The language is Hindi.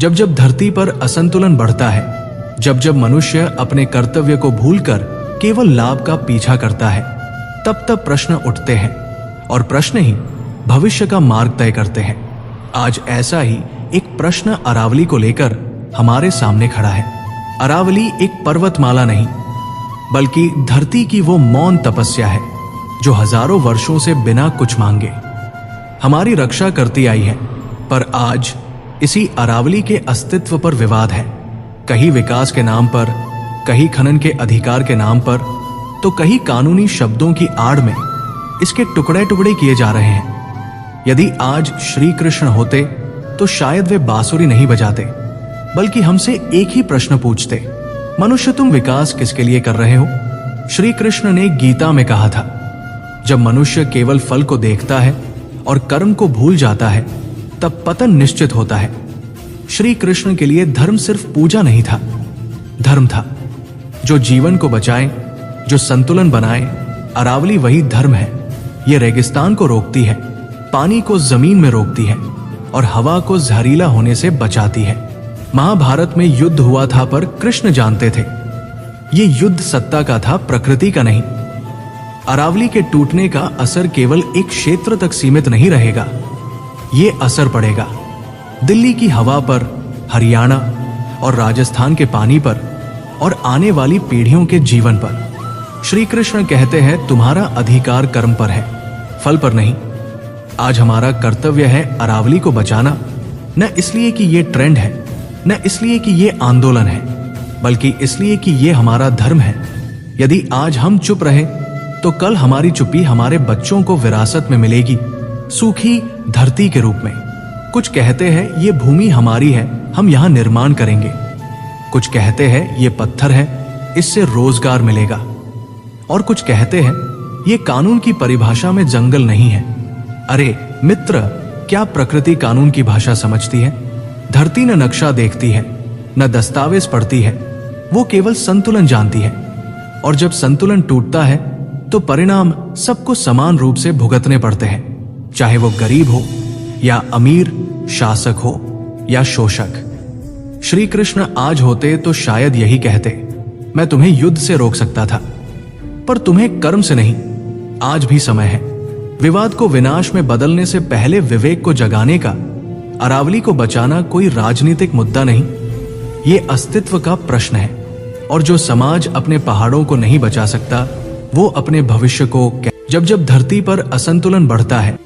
जब जब धरती पर असंतुलन बढ़ता है, जब जब मनुष्य अपने कर्तव्य को भूलकर केवल लाभ का पीछा करता है, तब तब प्रश्न उठते हैं और प्रश्न ही भविष्य का मार्ग तय करते हैं। आज ऐसा ही एक प्रश्न अरावली को लेकर हमारे सामने खड़ा है। अरावली एक पर्वतमाला नहीं, बल्कि धरती की वो मौन तपस्या है जो हजारों वर्षों से बिना कुछ मांगे हमारी रक्षा करती आई है। पर आज इसी अरावली के अस्तित्व पर विवाद है। कहीं विकास के नाम पर, कहीं खनन के अधिकार के नाम पर, तो कहीं कानूनी शब्दों की आड़ में इसके टुकड़े टुकड़े किए जा रहे हैं। यदि आज श्री कृष्ण होते तो शायद वे बांसुरी नहीं बजाते, बल्कि हमसे एक ही प्रश्न पूछते, मनुष्य तुम विकास किसके लिए कर रहे हो? श्री कृष्ण ने गीता में कहा था, जब मनुष्य केवल फल को देखता है और कर्म को भूल जाता है, तब पतन निश्चित होता है। श्री कृष्ण के लिए धर्म सिर्फ पूजा नहीं था, धर्म था जो जीवन को बचाए, जो संतुलन बनाए। अरावली वही धर्म है। ये रेगिस्तान को रोकती है, पानी को जमीन में रोकती है और हवा को जहरीला होने से बचाती है। महाभारत में युद्ध हुआ था, पर कृष्ण जानते थे ये युद्ध सत्ता का था, प्रकृति का नहीं। अरावली के टूटने का असर केवल एक क्षेत्र तक सीमित नहीं रहेगा, ये असर पड़ेगा दिल्ली की हवा पर, हरियाणा और राजस्थान के पानी पर और आने वाली पीढ़ियों के जीवन पर। श्री कृष्ण कहते हैं, तुम्हारा अधिकार कर्म पर है, फल पर नहीं। आज हमारा कर्तव्य है अरावली को बचाना, न इसलिए कि ये ट्रेंड है, न इसलिए कि ये आंदोलन है, बल्कि इसलिए कि ये हमारा धर्म है। यदि आज हम चुप रहे तो कल हमारी चुप्पी हमारे बच्चों को विरासत में मिलेगी, सूखी धरती के रूप में। कुछ कहते हैं ये भूमि हमारी है, हम यहां निर्माण करेंगे। कुछ कहते हैं ये पत्थर है, इससे रोजगार मिलेगा। और कुछ कहते हैं ये कानून की परिभाषा में जंगल नहीं है। अरे मित्र, क्या प्रकृति कानून की भाषा समझती है? धरती न नक्शा देखती है, न दस्तावेज पढ़ती है, वो केवल संतुलन जानती है। और जब संतुलन टूटता है तो परिणाम सबको समान रूप से भुगतने पड़ते हैं, चाहे वो गरीब हो या अमीर, शासक हो या शोषक। श्री कृष्ण आज होते तो शायद यही कहते, मैं तुम्हें युद्ध से रोक सकता था, पर तुम्हें कर्म से नहीं। आज भी समय है विवाद को विनाश में बदलने से पहले विवेक को जगाने का। अरावली को बचाना कोई राजनीतिक मुद्दा नहीं, ये अस्तित्व का प्रश्न है। और जो समाज अपने पहाड़ों को नहीं बचा सकता, वो अपने भविष्य को जब जब धरती पर असंतुलन बढ़ता है,